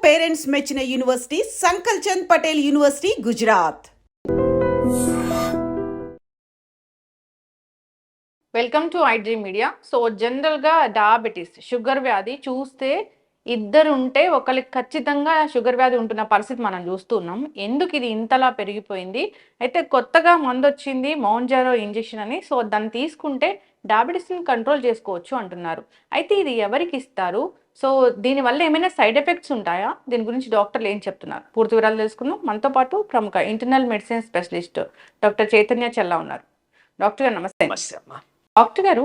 Parents మెచ్చిన university Sankalchand Patel university Gujarat. Welcome to iDream Media. So జనరల్గా diabetes sugar వ్యాధి చూస్తే ఇద్దరు ఉంటే ఒకరికి ఖచ్చితంగా షుగర్ వ్యాధి ఉంటున్న పరిస్థితి మనం చూస్తున్నాం. ఎందుకు ఇది ఇంతలా పెరిగిపోయింది? అయితే కొత్తగా మందు వచ్చింది మౌంజారో ఇంజెక్షన్ అని. సో దాన్ని తీసుకుంటే డయాబెటీస్ని కంట్రోల్ చేసుకోవచ్చు అంటున్నారు. అయితే ఇది ఎవరికి ఇస్తారు? సో దీనివల్ల ఏమైనా సైడ్ ఎఫెక్ట్స్ ఉంటాయా? దీని గురించి డాక్టర్లు ఏం చెప్తున్నారు? పూర్తి వివరాలు తెలుసుకుందాం. మనతో పాటు ప్రముఖ internal medicine specialist doctor Chaitanya Chella ఉన్నారు. డాక్టర్ గారు నమస్తే. డాక్టర్ గారు,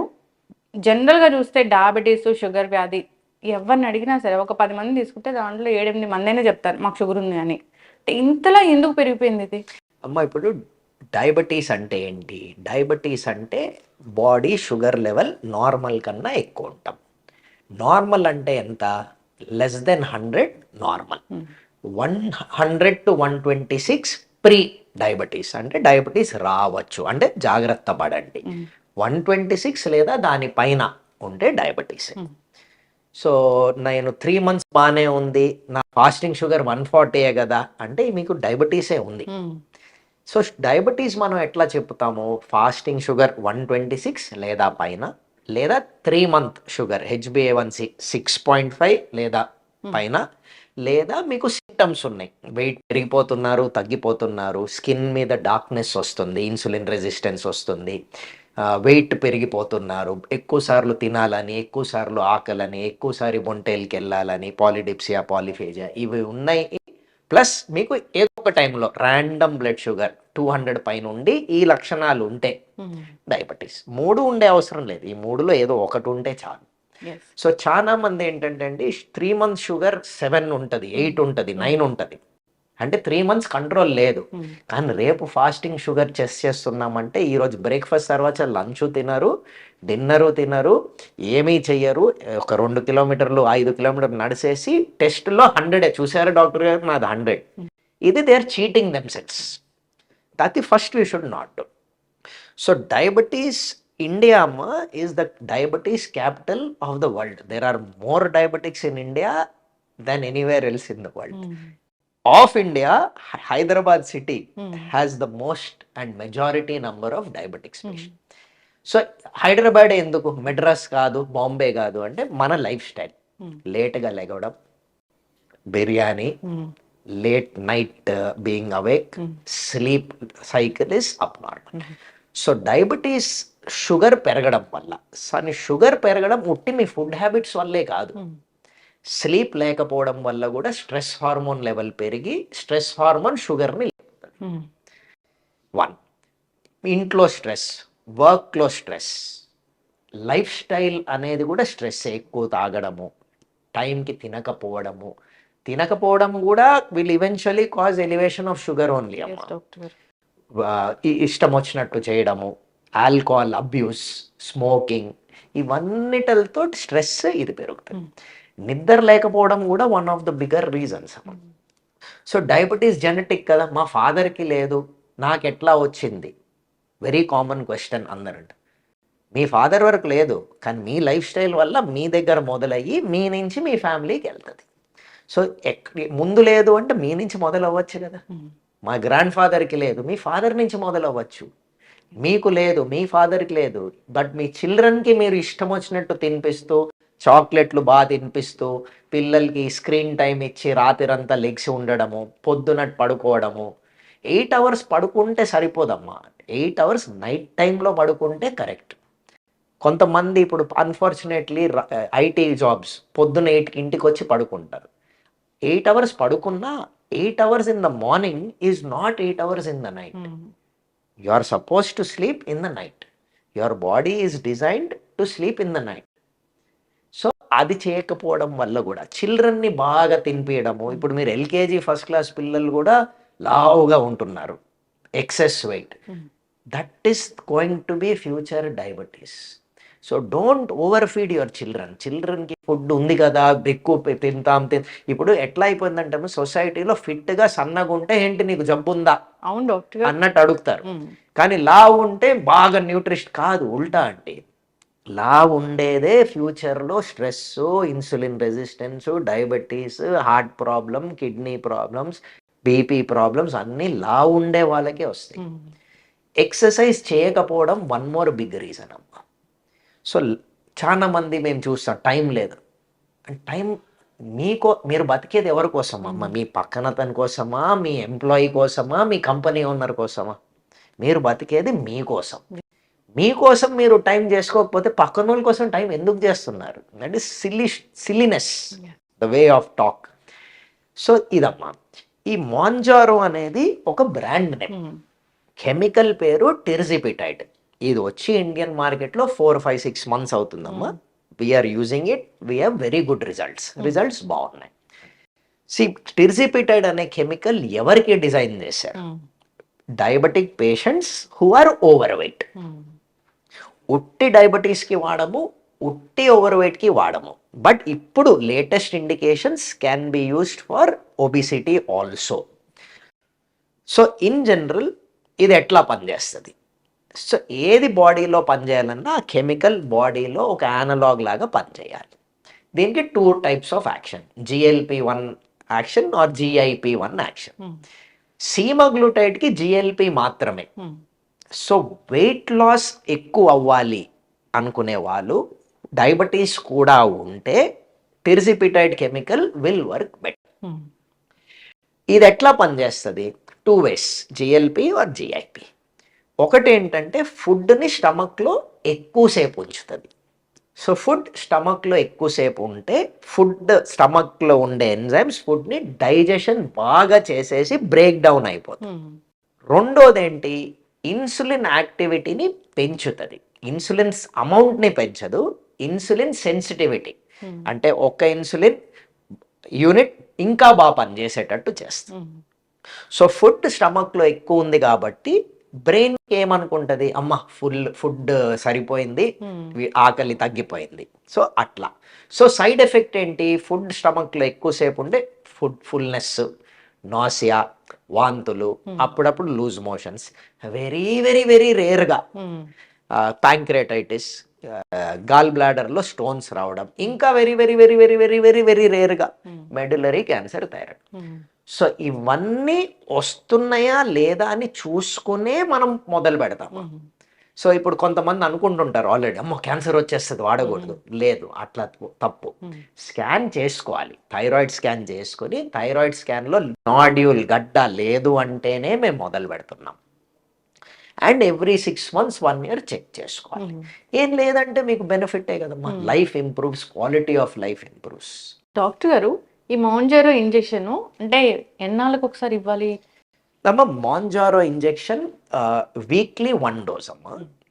జనరల్గా చూస్తే డయాబెటీస్ షుగర్ వ్యాధి ఎవరిని అడిగినా సరే ఒక 10 మంది తీసుకుంటే దాంట్లో 7-8 మంది అయినా చెప్తారు మాకు షుగర్ ఉంది అని. ఇంతలా ఎందుకు పెరిగిపోయింది ఇది? అమ్మ, ఇప్పుడు డయాబెటీస్ అంటే ఏంటి? డయాబెటీస్ అంటే బాడీ షుగర్ లెవెల్ నార్మల్ కన్నా ఎక్కువ ఉంటాం. నార్మల్ అంటే ఎంత? Less than 100 normal. 100 to 126 pre diabetes, అంటే డయాబెటీస్ రావచ్చు, అంటే జాగ్రత్త పడండి. 126 లేదా దానిపైన ఉంటే డయాబెటీస్. సో నేను 3 months బాగానే ఉంది, నా ఫాస్టింగ్ షుగర్ 140 కదా అంటే మీకు డయాబెటీసే ఉంది. సో డయాబెటీస్ మనం ఎట్లా చెప్తాము? ఫాస్టింగ్ షుగర్ 126 లేదా పైన, లేదా 3 month షుగర్ HbA1c 6.5 లేదా పైన, లేదా మీకు సింటమ్స్ ఉన్నాయి, వెయిట్ పెరిగిపోతున్నారు, తగ్గిపోతున్నారు, స్కిన్ మీద డార్క్నెస్ వస్తుంది, ఇన్సులిన్ రెసిస్టెన్స్ వస్తుంది, వెయిట్ పెరిగిపోతున్నారు, ఎక్కువసార్లు తినాలని, ఎక్కువసార్లు ఆకలని, ఎక్కువసారి ఒంటేలకి వెళ్ళాలని, పాలిడిప్సియా, పాలిఫేజియా ఇవి ఉన్నాయి. ప్లస్ మీకు ఏదో ఒక టైంలో ర్యాండమ్ బ్లడ్ షుగర్ 200 పైన ఉండి ఈ లక్షణాలు ఉంటే డయాబెటీస్. 3 ఉండే అవసరం లేదు, ఈ 3లో ఏదో ఒకటి ఉంటే చాలు. సో చాలా మంది ఏంటంటే అండి 3 months షుగర్ 7 ఉంటుంది, 8 ఉంటుంది, 9 ఉంటుంది, అంటే 3 months కంట్రోల్ లేదు. కానీ రేపు ఫాస్టింగ్ షుగర్ చేస్తున్నామంటే ఈరోజు బ్రేక్ఫాస్ట్ తర్వాత లంచ్ తినరు, డిన్నరు తినరు, ఏమీ చెయ్యరు, ఒక 2 కిలోమీటర్లు 5 కిలోమీటర్లు నడిచేసి టెస్ట్లో 100 చూసారు డాక్టర్ గారు నాది 100. ఇది they are cheating themselves. That the first we should not do. So diabetes, India is the diabetes capital of the world. There are more diabetics in India than anywhere else in the world. Of India, Hyderabad city has the most and majority number of diabetics patients. So Hyderabad ఎందుకు, మెడ్రాస్ కాదు, బాంబే కాదు అంటే మన lifestyle. లేట్గా లెగవడం, biryani, late night being awake, sleep cycle is abnormal. So diabetes sugar పెరగడం వల్ల, sugar పెరగడం ఉట్టి మీ ఫుడ్ హ్యాబిట్స్ వల్లే కాదు, స్లీప్ లేకపోవడం వల్ల కూడా స్ట్రెస్ హార్మోన్ లెవెల్ పెరిగి స్ట్రెస్ హార్మోన్ షుగర్ని లేపుతుంది. 1, ఇంట్లో స్ట్రెస్, వర్క్లో స్ట్రెస్, లైఫ్ స్టైల్ అనేది కూడా స్ట్రెస్. ఎక్కువ తాగడము, టైంకి తినకపోవడం కూడా will eventually cause elevation of sugar only. ఇష్టం వచ్చినట్టు చేయడము, ఆల్కహాల్ అబ్యూస్, స్మోకింగ్, ఇవన్నిటితో స్ట్రెస్ ఇది పెరుగుతుంది. నిద్ర లేకపోవడం కూడా one of the bigger reasons. So diabetes genetic కదా, మా ఫాదర్కి లేదు, నాకు ఎట్లా వచ్చింది? వెరీ కామన్ క్వశ్చన్ అందరంట. మీ ఫాదర్ వరకు లేదు, కానీ మీ లైఫ్ స్టైల్ వల్ల మీ దగ్గర మొదలయ్యి మీ నుంచి మీ ఫ్యామిలీకి వెళ్తుంది. సో ముందు లేదు అంటే మీ నుంచి మొదలవ్వచ్చు కదా. మా గ్రాండ్ ఫాదర్కి లేదు, మీ ఫాదర్ నుంచి మొదలవ్వచ్చు. మీకు లేదు, మీ ఫాదర్కి లేదు, బట్ మీ చిల్డ్రన్కి మీరు ఇష్టం వచ్చినట్టు తినిపిస్తూ, చాక్లెట్లు బాగా తినిపిస్తూ, పిల్లలకి స్క్రీన్ టైం ఇచ్చి రాత్రంతా లెగ్సి ఉండడము, పొద్దున పడుకోవడము. 8 hours పడుకుంటే సరిపోదమ్మా, 8 hours నైట్ టైంలో పడుకుంటే కరెక్ట్. కొంతమంది ఇప్పుడు అన్ఫార్చునేట్లీ ఐటీ జాబ్స్ పొద్దున 8కి ఇంటికి వచ్చి పడుకుంటారు. 8 hours పడుకున్నా 8 hours in the morning is not 8 hours in the night. You are supposed to sleep in the night. Your body is designed to sleep in the night. So అది చేయకపోవడం వల్ల కూడా చిల్డ్రన్ని బాగా తినిపించడము. ఇప్పుడు మీరు ఎల్కేజీ ఫస్ట్ క్లాస్ పిల్లలు కూడా లావుగా ఉంటున్నారు, excess weight. That is going to be future diabetes. So don't over feed your చిల్డ్రన్కి ఫుడ్ ఉంది కదా, ఎక్కువ తింటాం. ఇప్పుడు ఎట్లా అయిపోయిందంటే సొసైటీలో ఫిట్గా సన్నగా ఉంటే ఏంటి నీకు జబ్బు ఉందా అన్నట్టు అడుగుతారు. కానీ లావు ఉంటే బాగా న్యూట్రిషన్ కాదు, ఉల్టా. అంటే లా ఉండేదే ఫ్యూచర్లో stress, insulin resistance, diabetes, heart problem, kidney problems, BP problems అన్నీ లా ఉండే వాళ్ళకే వస్తాయి. ఎక్సర్సైజ్ చేయకపోవడం వన్ మోర్ బిగ్ రీజన్ అమ్మ. సో చాలా మంది మేము చూస్తాం టైం లేదు. టైం మీరు బతికేది ఎవరి కోసం అమ్మ? మీ పక్కన అతని కోసమా, మీ ఎంప్లాయీ కోసమా, మీ కంపెనీ ఓనర్ కోసమా? మీరు బతికేది మీకోసం. మీకోసం మీరు టైం చేసుకోకపోతే పక్కన వాళ్ళ కోసం టైం ఎందుకు చేస్తున్నారు? That is silliness, the way of talk. So ఇదమ్మా, ఈ మాంజారో అనేది ఒక బ్రాండ్ నేమ్. కెమికల్ పేరు టెర్జిపిటైడ్. ఇది వచ్చి ఇండియన్ మార్కెట్లో 4-5-6 months అవుతుందమ్మా. We are using it, we have very good results బాగున్నాయి. టెర్జిపిటైడ్ అనే కెమికల్ ఎవరికి డిజైన్ చేశారు? Diabetic patients who are over weight. ఉట్టి డయాబెటీస్కి వాడము, ఉట్టి ఓవర్ వెయిట్కి వాడము. బట్ ఇప్పుడు latest indications can be used for obesity also. So in general ఇది ఎట్లా పనిచేస్తుంది? సో ఏది బాడీలో పనిచేయాలన్నా ఆ కెమికల్ బాడీలో ఒక యానలాగ్ లాగా పనిచేయాలి. దీనికి 2 types of action, GLP-1 action or GIP-1 action. సీమాగ్లూటైడ్కి GLP మాత్రమే. సో వెయిట్ లాస్ ఎక్కువ అవ్వాలి అనుకునే వాళ్ళు, డయాబెటీస్ కూడా ఉంటే tirzepatide chemical will work better. ఇది ఎట్లా పనిచేస్తుంది? 2 ways, GLP ఆర్ GIP. ఒకటి ఏంటంటే ఫుడ్ని స్టమక్లో ఎక్కువసేపు ఉంచుతుంది. సో ఫుడ్ స్టమక్లో ఎక్కువసేపు ఉంటే స్టమక్లో ఉండే ఎంజైమ్స్ ఫుడ్ని డైజెషన్ బాగా చేసేసి బ్రేక్ డౌన్ అయిపోతుంది. రెండోది ఏంటి? ఇన్సులిన్ యాక్టివిటీని పెంచుతుంది. ఇన్సులిన్ అమౌంట్ని పెంచదు, ఇన్సులిన్ సెన్సిటివిటీ. అంటే ఒక ఇన్సులిన్ యూనిట్ ఇంకా బాగా పనిచేసేటట్టు చేస్తుంది. సో ఫుడ్ స్టమక్లో ఎక్కువ ఉంది కాబట్టి బ్రెయిన్కి ఏమనుకుంటుంది? అమ్మ ఫుడ్ సరిపోయింది, ఆకలి తగ్గిపోయింది. సో అట్లా. సో సైడ్ ఎఫెక్ట్ ఏంటి? ఫుడ్ స్టమక్లో ఎక్కువసేపు ఉంటే ఫుల్నెస్, నాసియా, వాంతులు, అప్పుడప్పుడు loose motions, very very very రేర్గా ప్యాంక్రెటైటిస్, గాల్ బ్లాడర్లో స్టోన్స్ రావడం, ఇంకా very very very very very very very రేర్గా మెడులరీ క్యాన్సర్, థైరాయిడ్. సో ఇవన్నీ వస్తున్నాయా లేదా అని చూసుకునే మనం మొదలు పెడతాం. సో ఇప్పుడు కొంతమంది అనుకుంటుంటారు ఆల్రెడీ, అమ్మో క్యాన్సర్ వచ్చేస్తుంది వాడకూడదు. లేదు, అట్లా తప్పు. స్కాన్ చేసుకోవాలి, థైరాయిడ్ స్కాన్ చేసుకొని థైరాయిడ్ స్కాన్లో నాడ్యూల్ గడ్డ లేదు అంటేనే మేము మొదలు పెడుతున్నాం. And every 6 months 1 year check చేసుకోవాలి. ఏం లేదంటే మీకు బెనిఫిటే కదమ్మా. Life improves, quality of life improves. Doctor గారు, ఈ మాంజారో ఇంజెక్షన్ అంటే ఎన్నాళ్ళకు ఒకసారి ఇవ్వాలి? అమ్మ మాంజారో ఇంజెక్షన్ వీక్లీ 1 dose అమ్మ.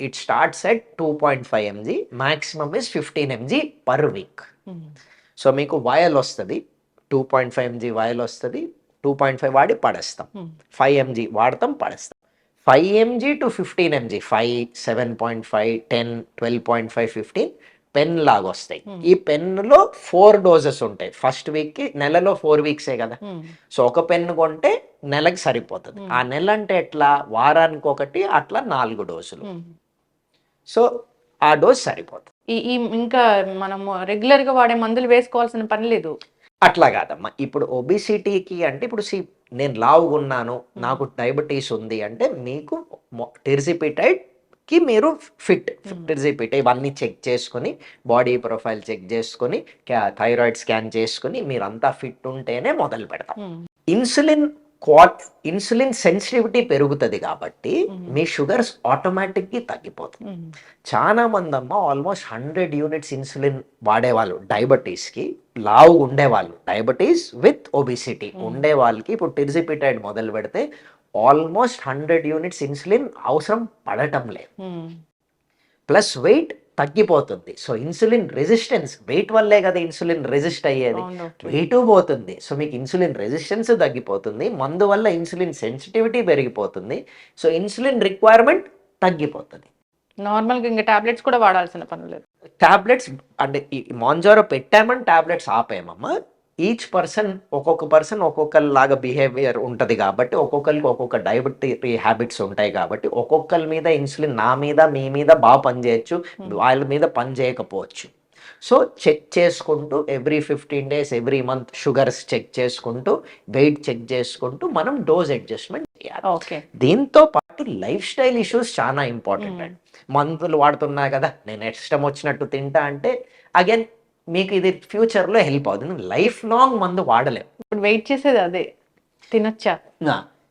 It starts at 2.5 mg, maximum is 15 mg per week. So మీకు వయల్ వస్తుంది, 2.5 mg వయల్ వస్తుంది. 2.5 వాడి పడేస్తాం, 5 mg వాడతాం, పడేస్తాం. 5 mg to 15 mg, 5, 7.5, 10, 12.5, 15 పెన్ లాగా వస్తాయి. ఈ పెన్నులో 4 doses ఉంటాయి. ఫస్ట్ వీక్కి, నెలలో 4 weeks కదా. సో ఒక పెన్ను కొంటే నెలకి సరిపోతుంది. ఆ నెల అంటే ఎట్లా? వారానికి ఒకటి, అట్లా 4 doses. సో ఆ డోస్ సరిపోతుంది. ఇంకా మనము రెగ్యులర్గా వాడే మందులు వేసుకోవాల్సిన పని లేదు. అట్లా కాదమ్మా. ఇప్పుడు ఒబిసిటీకి అంటే ఇప్పుడు నేను లావుగున్నాను, నాకు డయాబెటీస్ ఉంది అంటే మీకు టెర్జిపిటైడ్ కి మీరు టెర్జిపిటైడ్ ఇవన్నీ చెక్ చేసుకొని, బాడీ ప్రొఫైల్ చెక్ చేసుకొని, థైరాయిడ్ స్కాన్ చేసుకొని మీరంతా ఫిట్ ఉంటేనే మొదలు పెడతాం. ఇన్సులిన్ సెన్సిటివిటీ పెరుగుతుంది కాబట్టి మీ షుగర్స్ ఆటోమేటిక్గా తగ్గిపోతుంది. చాలా మంది అమ్మ ఆల్మోస్ట్ 100 units ఇన్సులిన్ వాడేవాళ్ళు డయాబెటీస్కి, లావు ఉండేవాళ్ళు, డయాబెటీస్ విత్ ఒబిసిటీ ఉండే వాళ్ళకి ఇప్పుడు టెర్జిపిటైడ్ మొదలు పెడితే ఆల్మోస్ట్ 100 units ఇన్సులిన్ అవసరం పడటం లేదు. ప్లస్ వెయిట్ తగ్గిపోతుంది. సో ఇన్సులిన్ రెసిస్టెన్స్, వెయిట్ వల్లే కదా ఇన్సులిన్ రెసిస్ట్ అయ్యేది, వెయిట్ పోతుంది. సో మీకు ఇన్సులిన్ రెసిస్టెన్స్ తగ్గిపోతుంది, మందు వల్ల ఇన్సులిన్ సెన్సిటివిటీ పెరిగిపోతుంది. సో ఇన్సులిన్ రిక్వైర్మెంట్ తగ్గిపోతుంది. నార్మల్గా ఇంకా టాబ్లెట్స్ కూడా వాడాల్సిన పని లేదు. టాబ్లెట్స్ అంటే ఈ మాంజారో పెట్టామని టాబ్లెట్స్ ఆపేమమ్మా. ఈచ్ పర్సన్ ఒక్కొక్కలాగా బిహేవియర్ ఉంటుంది కాబట్టి ఒక్కొక్కరికి ఒక్కొక్క డయాబెటీ హ్యాబిట్స్ ఉంటాయి కాబట్టి ఒక్కొక్కరి మీద ఇన్సులిన్ నా మీద మీ మీద బాగా పనిచేయచ్చు, వాళ్ళ మీద పని చేయకపోవచ్చు. సో చెక్ చేసుకుంటూ every 15 days every month sugars check చేసుకుంటూ వెయిట్ చెక్ చేసుకుంటూ మనం డోస్ అడ్జస్ట్మెంట్ చేయాలి. ఓకే. దీంతో పాటు లైఫ్ స్టైల్ ఇష్యూస్ చాలా ఇంపార్టెంట్ అండి. మందులు వాడుతున్నా కదా నేను ఇష్టం వచ్చినట్టు తింటా అంటే అగైన్ మీకు ఇది ఫ్యూచర్లో హెల్ప్ అవుతుంది. లైఫ్ లాంగ్ మందు వాడలేం. ఇప్పుడు వెయిట్ చేసేది అదే, తినొచ్చా?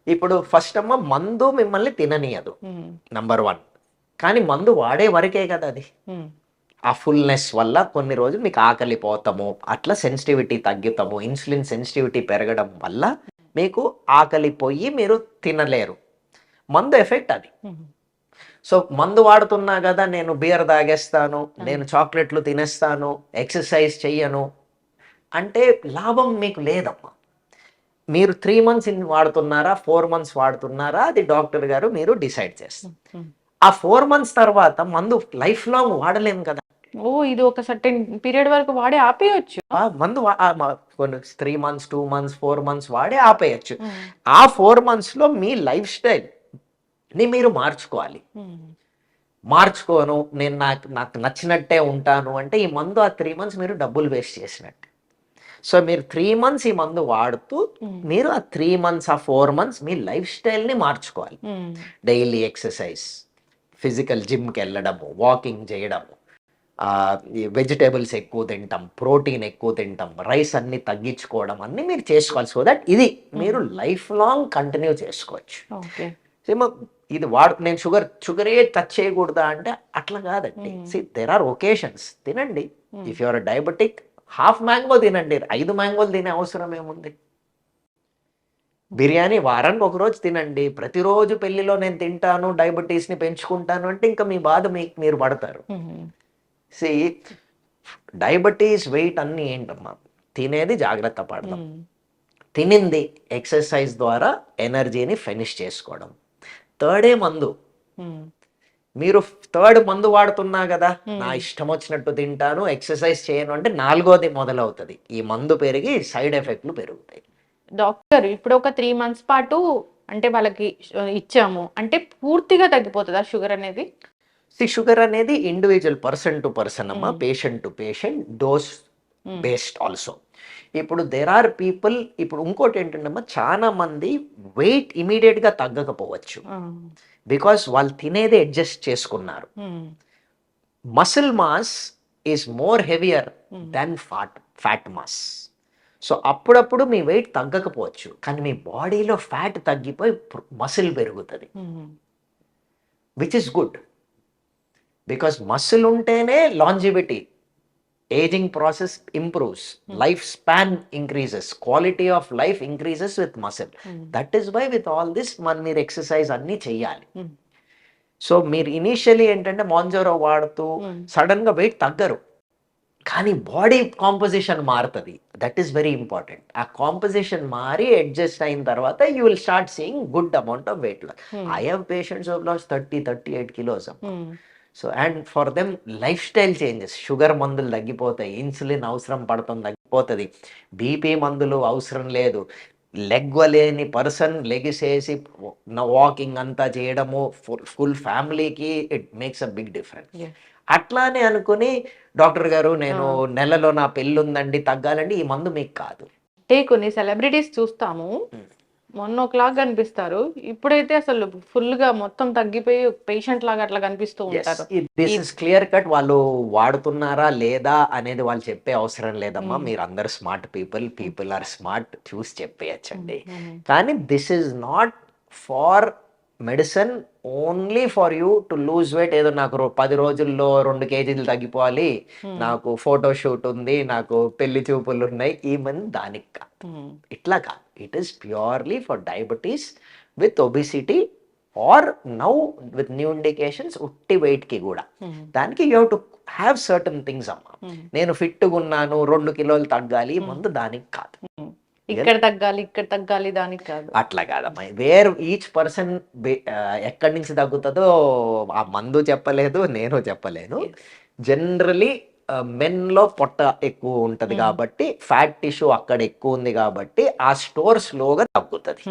ఇప్పుడు ఫస్ట్ అమ్మ మందు మిమ్మల్ని తిననీయదు నంబర్ 1. కానీ మందు వాడే వరకే కదా అది. ఆ ఫుల్నెస్ వల్ల కొన్ని రోజులు మీకు ఆకలి పోతాము, అట్లా సెన్సిటివిటీ తగ్గుతాము, ఇన్సులిన్ సెన్సిటివిటీ పెరగడం వల్ల మీకు ఆకలి పోయి మీరు తినలేరు. మందు ఎఫెక్ట్ అది. సో మందు వాడుతున్నా కదా నేను బియర్ తాగేస్తాను, నేను చాక్లెట్లు తినేస్తాను, ఎక్సర్సైజ్ చెయ్యను అంటే లాభం మీకు లేదమ్మా. మీరు 3 months వాడుతున్నారా 4 months వాడుతున్నారా అది డాక్టర్ గారు మీరు డిసైడ్ చేస్తారు. ఆ 4 months తర్వాత మందు లైఫ్ లాంగ్ వాడలేము కదా. ఇది ఒక సర్టెన్ పీరియడ్ వరకు వాడి ఆపేయచ్చు. ఆ మందు కొన్ని 3 months 2 months 4 months వాడి ఆపేయచ్చు. ఆ 4 monthsలో మీ లైఫ్ స్టైల్ని మీరు మార్చుకోను నేను నాకు నచ్చినట్టే ఉంటాను అంటే ఈ మందు ఆ 3 months మీరు డబ్బులు వేస్ట్ చేసినట్టు. సో మీరు 3 months ఈ మందు వాడుతూ మీరు ఆ 3 months ఆ 4 months మీ లైఫ్ స్టైల్ని మార్చుకోవాలి. డైలీ ఎక్సర్సైజ్, ఫిజికల్ జిమ్కి వెళ్ళడము, వాకింగ్ చేయడము, వెజిటేబుల్స్ ఎక్కువ తింటాం, ప్రోటీన్ ఎక్కువ తింటాం, రైస్ అన్ని తగ్గించుకోవడం అన్ని మీరు చేసుకోవాలి. సో దట్ ఇది మీరు లైఫ్ లాంగ్ కంటిన్యూ చేసుకోవచ్చు. ఇది నేను షుగరే టచ్ చేయకూడదా అంటే అట్లా కాదండి. దెర్ ఆర్ ఒకేషన్స్ తినండి. If you're diabetic half mango తినండి, 5 mangoes తినే అవసరం ఏముంది. బిర్యానీ వారానికి ఒక రోజు తినండి. ప్రతిరోజు పెళ్లిలో నేను తింటాను డయాబెటీస్ని పెంచుకుంటాను అంటే ఇంకా మీ బాధ మీరు పడతారు. డయాబెటీస్ వెయిట్ అన్నీ ఏంటమ్మా, తినేది జాగ్రత్త పడదాం, తినింది ఎక్సర్సైజ్ ద్వారా ఎనర్జీని ఫినిష్ చేసుకోవడం. 3rd మందు. మీరు 3rd మందు వాడుతున్నా కదా నా ఇష్టం వచ్చినట్టు తింటాను ఎక్సర్సైజ్ చేయను అంటే 4వది మొదలవుతుంది. ఈ మందు పెరిగి సైడ్ ఎఫెక్ట్లు పెరుగుతాయి. డాక్టర్ ఇప్పుడు ఒక 3 months పాటు అంటే వాళ్ళకి ఇచ్చాము అంటే పూర్తిగా తగ్గిపోతుందా షుగర్ అనేది? షుగర్ అనేది ఇండివిజువల్ పర్సన్ టు పర్సన్ అమ్మా, patient to patient, dose based also. ఇప్పుడు దెర్ ఆర్ పీపుల్, ఇప్పుడు ఇంకోటి ఏంటంటే చాలా మంది వెయిట్ ఇమీడియట్గా తగ్గకపోవచ్చు బికాస్ వాళ్ళు తినేది అడ్జస్ట్ చేసుకున్నారు. Muscle mass is more heavier than fat mass. So అప్పుడప్పుడు మీ వెయిట్ తగ్గకపోవచ్చు కానీ మీ బాడీలో ఫ్యాట్ తగ్గిపోయి మసిల్ పెరుగుతుంది, which is good because muscle ఉంటేనే longevity, ageing process improves, life span increases, quality of life increases with muscle. That is why with all this మీరు exercise అన్నీ చెయ్యాలి. సో మీరు ఇనీషియలీ ఏంటంటే మాంజోరో వాడుతూ సడన్గా వెయిట్ తగ్గరు కానీ బాడీ కాంపోజిషన్ మారుతుంది. That is very important. ఆ కాంపోజిషన్ మారి అడ్జస్ట్ అయిన తర్వాత you will start seeing good amount of weight loss. I have patients of loss 30-38 kilos. So and for them life style changes, sugar మందులు తగ్గిపోతాయి, insulin అవసరం పడుతుంది తగ్గిపోతుంది, బీపీ మందులు అవసరం లేదు, లెగ్వలేని పర్సన్ లెగిసేసి వాకింగ్ అంతా చేయడము ఫుల్ ఫ్యామిలీకి it makes a big difference. అట్లానే అనుకుని డాక్టర్ గారు నేను నెలలో నా పెళ్ళి ఉందండి తగ్గాలండి, ఈ మందు మీకు కాదు. అంటే కొన్ని సెలబ్రిటీస్ చూస్తాము మొన్న ఒకలాగా కనిపిస్తారు, ఇప్పుడైతే అసలు ఫుల్ గా మొత్తం తగ్గిపోయి పేషెంట్ లాగా అట్లా కనిపిస్తూ ఉంటారు. This is clear cut. వాళ్ళు వాడుతున్నారా లేదా అనేది వాళ్ళు చెప్పే అవసరం లేదమ్మా. మీరు అందరు స్మార్ట్ పీపుల్ ఆర్ స్మార్ట్, చూసి చెప్పేయచ్చండి. కానీ this is not for medicine only for you to lose weight. ఏదో నాకు 10 రోజుల్లో 2 kgs తగ్గిపోవాలి, నాకు ఫోటో షూట్ ఉంది, నాకు పెళ్లి చూపులు ఉన్నాయి, ఈ మంది దానికి కాదు, ఇట్లా కాదు. It is purely for diabetes with obesity or now with new indications ఉట్టి వెయిట్కి కూడా. దానికి you have to have certain things అమ్మా. నేను ఫిట్గా ఉన్నాను 2 kilos తగ్గాలి, మందు దానికి కాదు. ఇక్కడ తగ్గాలి దానికి కాదు, అట్లా కాదమ్మా. వేర్ ఈచ్ పర్సన్ ఎక్కడి నుంచి తగ్గుతుందో ఆ మందు చెప్పలేదు, నేను చెప్పలేను. జనరలీ మెన్లో పొట్ట ఎక్కువ ఉంటుంది కాబట్టి ఫ్యాట్ టిష్యూ అక్కడ ఎక్కువ ఉంది కాబట్టి ఆ స్టోర్ స్లోగా తగ్గుతుంది.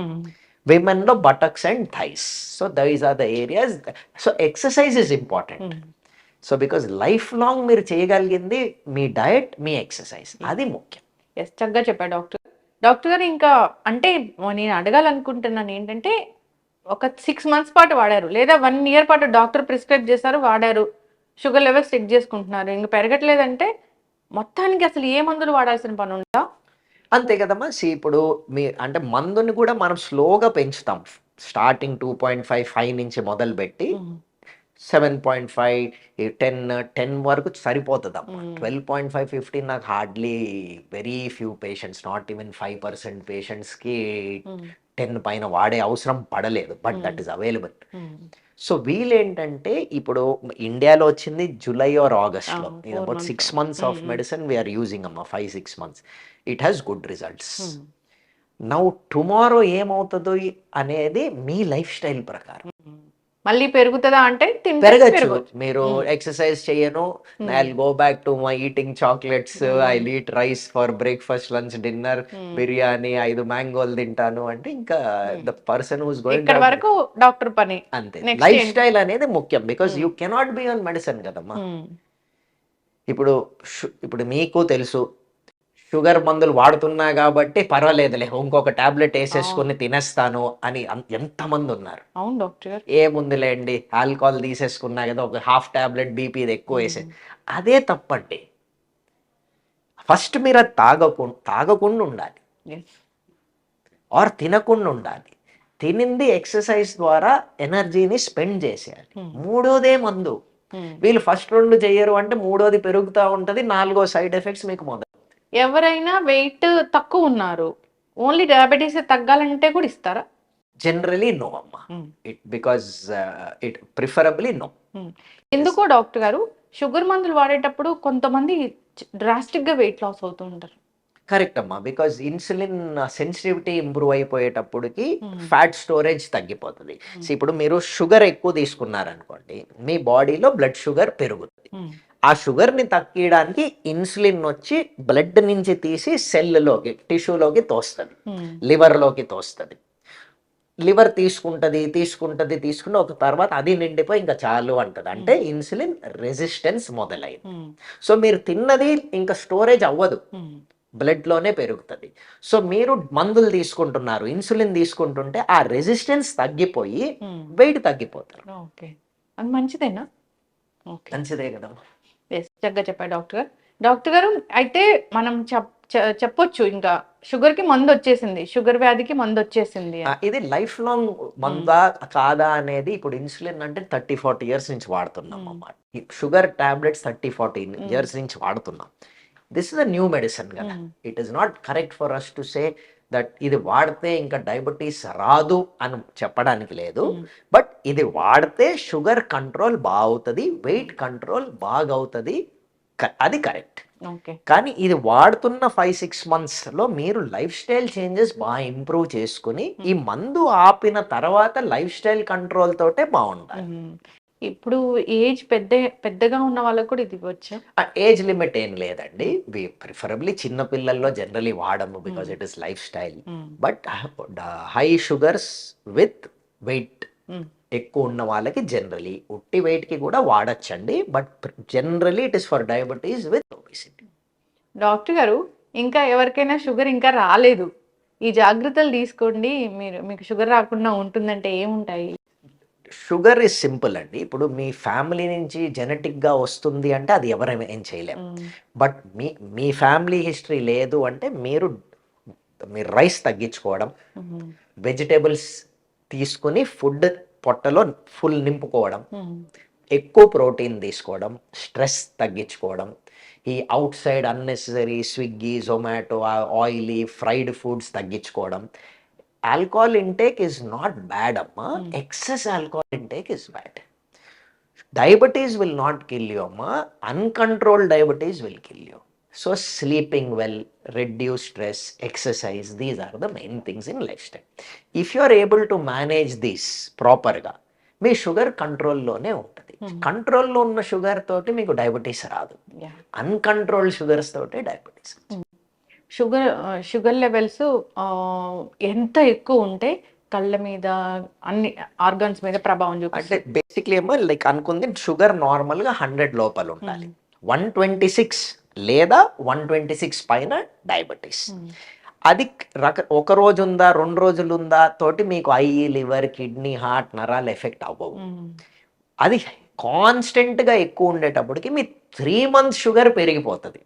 విమెన్లో buttocks and thighs. So these are the areas. So exercise is important. So because life long మీరు చేయగలిగింది మీ డయట్, మీ ఎక్సర్సైజ్, అది ముఖ్యం. ఎస్, చక్కగా చెప్పారు డాక్టర్. డాక్టర్ గారు ఇంకా అంటే నేను అడగాలనుకుంటున్నాను ఏంటంటే, ఒక 6 months పాటు వాడారు లేదా 1 year పాటు డాక్టర్ ప్రిస్క్రైబ్ చేశారు, వాడారు, షుగర్ లెవెల్స్ చెక్ చేసుకుంటున్నారు, ఇంకా పెరగట్లేదంటే మొత్తానికి అసలు ఏ మందులు వాడాల్సిన పని ఉందా? అంతే కదమ్మా. ఇప్పుడు మీ అంటే మందుని కూడా మనం స్లోగా పెంచుతాం. స్టార్టింగ్ 2.5, 5 నుంచి మొదలుపెట్టి 7.5, 10 వరకు సరిపోతుందమ్మా. 12.5, 15 నాకు hardly very few patients, not even 5% పేషెంట్స్కి 10 పైన వాడే అవసరం పడలేదు. But that is available. So వీళ్ళేంటంటే ఇప్పుడు ఇండియాలో వచ్చింది జూలై ఆర్ ఆగస్ట్లో. ఇది about 6 months of medicine we are using అమ్మా. 5-6 months. It has good results. Now tomorrow ఏమవుతుందో అనేది మీ లైఫ్ స్టైల్ ప్రకారం. మళ్ళీ పెరుగుతుందా అంటే పెరగచ్చు. మీరు ఎక్సర్సైజ్ చేయను, I go back to my eating chocolates, I eat rice for breakfast, lunch, dinner, biryani, 5 మ్యాంగోలు తింటాను అంటే ఇంకా ద పర్సన్ హూస్ గోయింగ్ ఇక్కడ వరకు డాక్టర్ పని. అంతే. లైఫ్ స్టైల్ అనేది ముఖ్యం. Because you cannot be on medicine కదమ్మా. ఇప్పుడు మీకు తెలుసు షుగర్ మందులు వాడుతున్నా కాబట్టి పర్వాలేదులే, ఇంకొక టాబ్లెట్ వేసేసుకుని తినేస్తాను అని ఎంతమంది ఉన్నారు. అవును డాక్టర్ గారు. ఏముందిలేండి, ఆల్కహాల్ తీసేసుకున్నా కదా, ఒక హాఫ్ టాబ్లెట్ బీపీ ఎక్కువ వేసే. అదే తప్పండి. ఫస్ట్ మీరు అది తాగకుండా ఉండాలి, ఆర్ తినకుండా ఉండాలి. తినింది ఎక్సర్సైజ్ ద్వారా ఎనర్జీని స్పెండ్ చేసేయాలి. మూడోదే మందు. వీళ్ళు ఫస్ట్ 2 చెయ్యరు అంటే మూడోది పెరుగుతూ ఉంటుంది, 4వ సైడ్ ఎఫెక్ట్స్ మీకు మొదలు. ఎవరైనా వెయిట్ తక్కువ ఉన్నారు, ఓన్లీ డయాబెటీస్ తగ్గాలంటే కూడా ఇస్తారా? జనరలీ నో అమ్మా. Because it preferably no. ఎందుకో డాక్టర్ గారు, షుగర్ మందులు వాడేటప్పుడు కొంతమంది డ్రాస్టిక్ గా వెయిట్ లాస్ అవుతూ ఉంటారు. కరెక్ట్ అమ్మా. బికాజ్ ఇన్సులిన్ సెన్సిటివిటీ ఇంప్రూవ్ అయిపోయేటప్పటికి ఫ్యాట్ స్టోరేజ్ తగ్గిపోతుంది. సో ఇప్పుడు మీరు షుగర్ ఎక్కువ తీసుకున్నారనుకోండి, మీ బాడీలో బ్లడ్ షుగర్ పెరుగుతుంది. ఆ షుగర్ని తగ్గించడానికి ఇన్సులిన్ వచ్చి బ్లడ్ నుంచి తీసి సెల్లోకి, టిష్యూలోకి తోస్తుంది, లివర్లోకి తోస్తుంది. లివర్ తీసుకుంటుంది ఒక తర్వాత అది నిండిపోయి ఇంకా చాలు అంటది. అంటే ఇన్సులిన్ రెసిస్టెన్స్ మొదలైంది. సో మీరు తిన్నది ఇంకా స్టోరేజ్ అవ్వదు, బ్లడ్లోనే పెరుగుతుంది. సో మీరు మందులు తీసుకుంటున్నారు, ఇన్సులిన్ తీసుకుంటుంటే ఆ రెసిస్టెన్స్ తగ్గిపోయి వెయిట్ తగ్గిపోతారు. ఓకే, అది మంచిదేనా? మంచిదే కదా. చక్కగా చెప్పారు డాక్టర్ గారు. డాక్టర్ గారు, అయితే మనం చెప్పొచ్చు ఇంకా షుగర్ కి మందు వచ్చేసింది, షుగర్ వ్యాధికి మందు వచ్చేసింది, ఇది లైఫ్ లాంగ్ మందా కాదా అనేది. ఇప్పుడు ఇన్సులిన్ అంటే 30-40 years నుంచి వాడుతున్నాం అన్నమాట. షుగర్ టాబ్లెట్స్ 30-40 years నుంచి వాడుతున్నాం. This is a new medicine కదా. It is not correct for us to say that ఇది వాడితే ఇంకా డయాబెటీస్ రాదు అని చెప్పడానికి లేదు. బట్ ఇది వాడితే షుగర్ కంట్రోల్ బాగా అవుతుంది, వెయిట్ కంట్రోల్ బాగా అవుతుంది, అది కరెక్ట్. కానీ ఇది వాడుతున్న 5-6 monthsలో మీరు లైఫ్ స్టైల్ చేంజెస్ బాగా ఇంప్రూవ్ చేసుకుని ఈ మందు ఆపిన తర్వాత లైఫ్ స్టైల్ కంట్రోల్ తోటే బాగుండాలి. ఇప్పుడు ఏజ్ పెద్దగా ఉన్న వాళ్ళకు కూడా ఇది ఇవ్వచ్చు? ఏజ్ లిమిట్ ఏం లేదండి. ప్రిఫరబ్లీ చిన్న పిల్లల్లో జనరలీ వాడము, because it is life style. But high sugars with weight ఎక్కువ ఉన్న వాళ్ళకి జనరలీ ఉట్టి వెయిట్ కి కూడా వాడచ్చండి. But generally it is for diabetes with obesity. Doctor గారు, ఇంకా ఎవరికైనా షుగర్ ఇంకా రాలేదు, ఈ జాగ్రత్తలు తీసుకోండి, మీకు షుగర్ రాకుండా ఉంటుందంటే ఏముంటాయి? షుగర్ ఇస్ సింపుల్ అండి. ఇప్పుడు మీ ఫ్యామిలీ నుంచి జెనెటిక్గా వస్తుంది అంటే అది ఎవరైనా ఏం చేయలేము. బట్ మీ ఫ్యామిలీ హిస్టరీ లేదు అంటే మీరు రైస్ తగ్గించుకోవడం, వెజిటేబుల్స్ తీసుకుని ఫుడ్ పొట్టలో ఫుల్ నింపుకోవడం, ఎక్కువ ప్రోటీన్ తీసుకోవడం, స్ట్రెస్ తగ్గించుకోవడం, ఈ out side unnecessary Swiggy, Zomato, oily fried foods తగ్గించుకోవడం. Alcohol intake is not bad, amma. Excess alcohol intake is bad. Diabetes will not kill you, amma. Uncontrolled diabetes will kill you. So sleeping well, reduce stress, exercise, these are the main things in lifestyle. If you are able to manage this properly, మీ sugar కంట్రోల్లోనే ఉంటుంది. కంట్రోల్లో ఉన్న sugar తోటి మీకు diabetes రాదు, Yeah. Uncontrolled sugars తోటి diabetes. Sugar levels ఎంత ఎక్కువ ఉంటే కళ్ళ మీద అన్ని ఆర్గన్స్ మీద ప్రభావం అంటే చూపిస్తుంది. బేసిక్లీ ఏమో లైక్ అనుకుంది షుగర్ నార్మల్గా 100 లోపల ఉండాలి, 126 లేదా 126 పైన డయాబెటీస్. అది ఒక రోజు ఉందా 2 రోజులు ఉందా తోటి మీకు ఐ, లివర్, కిడ్నీ, హార్ట్, నరాలు ఎఫెక్ట్ అవ్వవు. అది కాన్స్టెంట్గా ఎక్కువ ఉండేటప్పటికి మీ 3 months షుగర్ పెరిగిపోతుంది.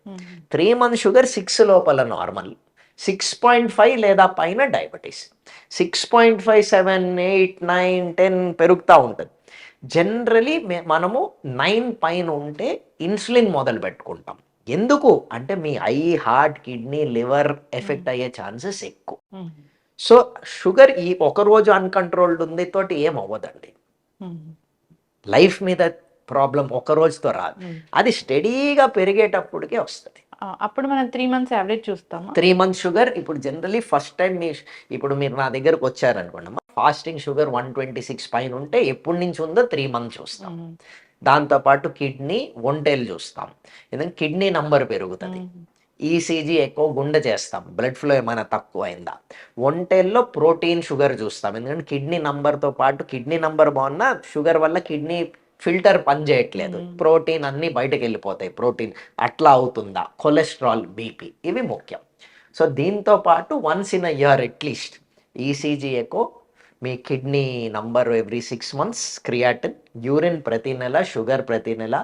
3 months షుగర్ 6 లోపల నార్మల్, 6.5 లేదా పైన డయాబెటీస్, 6.5, 7, 8, 9, 10 పెరుగుతూ ఉంటుంది. జనరలీ మనము 9 పైన ఉంటే ఇన్సులిన్ మొదలు పెట్టుకుంటాం. ఎందుకు అంటే me I, heart, kidney, liver effect అయ్యే ఛాన్సెస్ ఎక్కువ. సో షుగర్ ఈ ఒక రోజు అన్కంట్రోల్డ్ ఉంది తోటి ఏం అవ్వదండి, లైఫ్ మీద ప్రాబ్లం ఒక రోజుతో రాదు, అది స్టడీగా పెరిగేటప్పటికే వస్తుంది. అప్పుడు మనం 3 months యావరేజ్ చూస్తాము. 3 months షుగర్ ఇప్పుడు జనరలీ ఫస్ట్ టైం ఇప్పుడు మీరు నా దగ్గరకు వచ్చారనుకోండి, ఫాస్టింగ్ షుగర్ 126 పైన ఉంటే ఎప్పటి నుంచి ఉందో 3 months చూస్తాం. దాంతోపాటు కిడ్నీ, ఒంటేలు చూస్తాం, ఎందుకంటే కిడ్నీ నంబర్ పెరుగుతుంది. ఈసీజీ ఎక్కువ గుండె చేస్తాం, బ్లడ్ ఫ్లో ఏమైనా తక్కువ అయిందా. ఒంటేల్లో ప్రోటీన్, షుగర్ చూస్తాం, ఎందుకంటే కిడ్నీ నంబర్తో పాటు కిడ్నీ నంబర్ బాగున్నా షుగర్ వల్ల కిడ్నీ ఫిల్టర్ పని చేయట్లేదు, ప్రోటీన్ అన్నీ బయటకు వెళ్ళిపోతాయి, ప్రోటీన్ అట్లా అవుతుందా. కొలెస్ట్రాల్, బీపీ ఇవి ముఖ్యం. సో దీంతో పాటు once in a year at least ECG ఎక్కువ, మీ kidney number every 6 months, creatinine, urine ప్రతి నెల, షుగర్ ప్రతి నెల,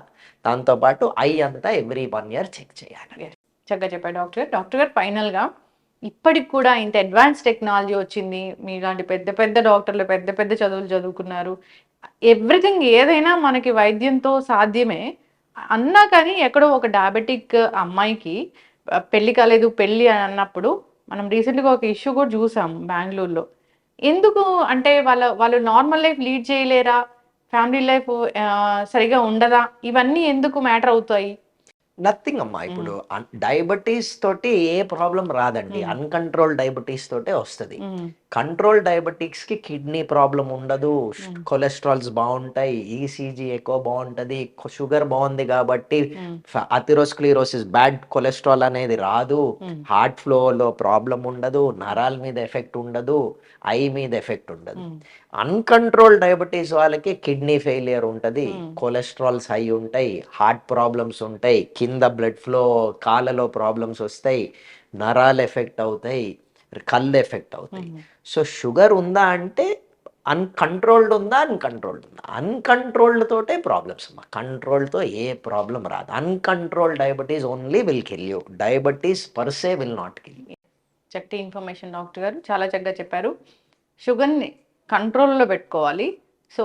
దాంతోపాటు ఐ అంతా ఎవ్రీ 1 year చెక్ చేయాలి. చక్కగా చెప్పారు డాక్టర్ గారు. ఫైనల్గా ఇప్పటికి కూడా ఇంత అడ్వాన్స్ టెక్నాలజీ వచ్చింది, మీలాంటి పెద్ద పెద్ద డాక్టర్లు పెద్ద పెద్ద చదువులు చదువుకున్నారు, ఎవ్రీథింగ్ ఏదైనా మనకి వైద్యంతో సాధ్యమే అన్నా కానీ ఎక్కడో ఒక డయాబెటిక్ అమ్మాయికి పెళ్లి కాలేదు, పెళ్ళి అని అన్నప్పుడు మనం రీసెంట్గా ఒక ఇష్యూ కూడా చూసాం బెంగళూరులో. ఎందుకు అంటే వాళ్ళు నార్మల్ లైఫ్ లీడ్ చేయలేరా, ఫ్యామిలీ లైఫ్ సరిగా ఉండదా, ఇవన్నీ ఎందుకు మ్యాటర్ అవుతాయి? నథింగ్ అమ్మా, ఇప్పుడు డయాబెటీస్ తోటి ఏ ప్రాబ్లం రాదండి, అన్కంట్రోల్ డయాబెటీస్ తోటే వస్తుంది. కంట్రోల్ డయాబెటిక్స్ కి కిడ్నీ ప్రాబ్లం ఉండదు, కొలెస్ట్రాల్స్ బాగుంటాయి, ఈసీజీ ఎక్కువ బాగుంటది, షుగర్ బాగుంది కాబట్టి అథెరోస్క్లెరోసిస్, బ్యాడ్ కొలెస్ట్రాల్ అనేది రాదు, హార్ట్ ఫ్లోలో ప్రాబ్లం ఉండదు, నరాల మీద ఎఫెక్ట్ ఉండదు, ఐ మీద ఎఫెక్ట్ ఉండదు. అన్కంట్రోల్ డయాబెటీస్ వాళ్ళకి కిడ్నీ ఫెయిలియర్ ఉంటుంది, కొలెస్ట్రాల్స్ హై ఉంటాయి, హార్ట్ ప్రాబ్లమ్స్ ఉంటాయి, కింద బ్లడ్ ఫ్లో కాళ్ళలో ప్రాబ్లమ్స్ వస్తాయి, నరాలు ఎఫెక్ట్ అవుతాయి, కళ్ళు ఎఫెక్ట్ అవుతాయి. సో షుగర్ ఉందా అంటే అన్కంట్రోల్డ్ ఉందా, అన్కంట్రోల్డ్ తోటే ప్రాబ్లమ్స్ అమ్మా, కంట్రోల్తో ఏ ప్రాబ్లం రాదు. Uncontrolled diabetes only will kill you, diabetes per se will not kill you. చక్కటి ఇన్ఫర్మేషన్ డాక్టర్ గారు, చాలా చక్కగా చెప్పారు. షుగర్ని కంట్రోల్లో పెట్టుకోవాలి. సో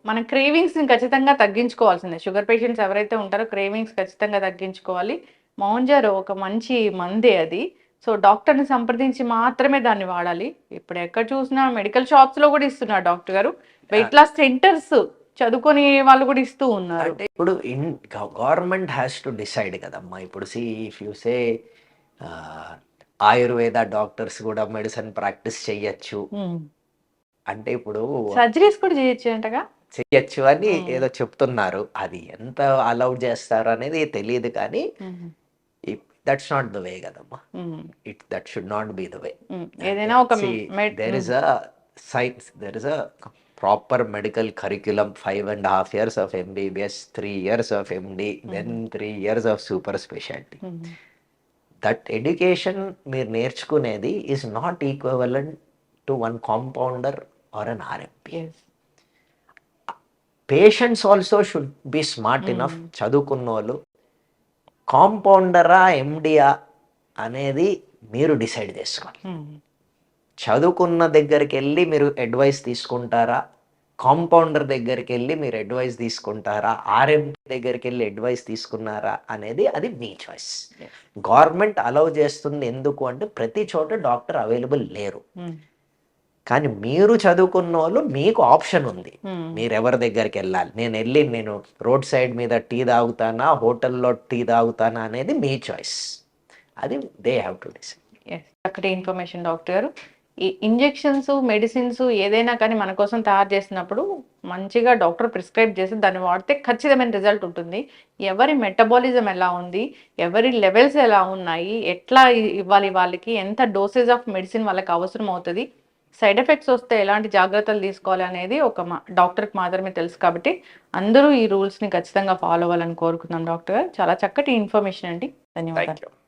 మన క్రేవింగ్స్ని ఖచ్చితంగా తగ్గించుకోవాల్సిందే. షుగర్ పేషెంట్స్ ఎవరైతే ఉంటారో క్రేవింగ్స్ ఖచ్చితంగా తగ్గించుకోవాలి. మౌంజర్ ఒక మంచి మందే అది. సో డాక్టర్ని సంప్రదించి మాత్రమే దాన్ని వాడాలి. ఇప్పుడు ఎక్కడ చూసినా మెడికల్ షాప్స్లో కూడా ఇస్తున్నారు డాక్టర్ గారు, వెయిట్ లాస్ సెంటర్స్ చదువుకొని వాళ్ళు కూడా ఇస్తూ ఉన్నారు. అంటే ఇప్పుడు గవర్నమెంట్ హ్యాస్ టు డిసైడ్ కదమ్మా. ఇప్పుడు if you say Ayurveda doctors కూడా మెడిసిన్ ప్రాక్టీస్ చెయ్యొచ్చు అంటే, ఇప్పుడు సర్జరీస్ కూడా చేయొచ్చు అంటగా, చెయ్యొచ్చు అని ఏదో చెప్తున్నారు. అది ఎంత అలౌడ్ చేస్తారు అనేది తెలియదు, కానీ దట్స్ నాట్ ద వే కదమ్మా. That should not be the way. ఏదైనా ఒక there is a science, there is a proper medical curriculum, 5.5 years of MBBS, 3 years of MD, then 3 years of super specialty. That education మీరు నేర్చుకునేది is not equivalent to one compounder or an RMP. Patients also should be smart enough. చదువుకున్న వాళ్ళు కాంపౌండరా ఎండియా అనేది మీరు decide చేసుకోవాలి. చదువుకున్న దగ్గరికి వెళ్ళి మీరు అడ్వైస్ తీసుకుంటారా, కాంపౌండర్ దగ్గరికి వెళ్ళి మీరు అడ్వైస్ తీసుకుంటారా, ఆర్ఎంపీ దగ్గరికి వెళ్ళి అడ్వైస్ తీసుకున్నారా అనేది అది మీ చాయిస్. గవర్నమెంట్ అలౌ చేస్తుంది ఎందుకు అంటే ప్రతి చోట డాక్టర్ అవైలబుల్ లేరు. కానీ మీరు చదువుకున్న వాళ్ళు మీకు ఆప్షన్ ఉంది, మీరు ఎవరి దగ్గరికి వెళ్ళాలి. నేను రోడ్ సైడ్ మీద టీ తాగుతానా, హోటల్లో టీ తాగుతానా అనేది మీ చాయిస్. అది దే హ్యావ్ టు డిసైడ్. చక్కటి ఇన్ఫర్మేషన్ డాక్టర్ గారు. ఈ ఇంజెక్షన్స్, మెడిసిన్స్ ఏదైనా కానీ మన కోసం తయారు చేసినప్పుడు మంచిగా డాక్టర్ ప్రిస్క్రైబ్ చేసి దాన్ని వాడితే ఖచ్చితమైన రిజల్ట్ ఉంటుంది. ఎవరి మెటబాలిజం ఎలా ఉంది, ఎవరి లెవెల్స్ ఎలా ఉన్నాయి, ఎట్లా ఇవ్వాలి వాళ్ళకి, ఎంత డోసేజ్ ఆఫ్ మెడిసిన్ వాళ్ళకి అవసరం అవుతుంది, సైడ్ ఎఫెక్ట్స్ వస్తే ఎలాంటి జాగ్రత్తలు తీసుకోవాలి అనేది ఒక డాక్టర్కి మాత్రమే తెలుసు. కాబట్టి అందరూ ఈ రూల్స్ని ఖచ్చితంగా ఫాలో అవ్వాలని కోరుకుందాం. డాక్టర్ గారు చాలా చక్కటి ఇన్ఫర్మేషన్ అండి. ధన్యవాదాలు. Thank you.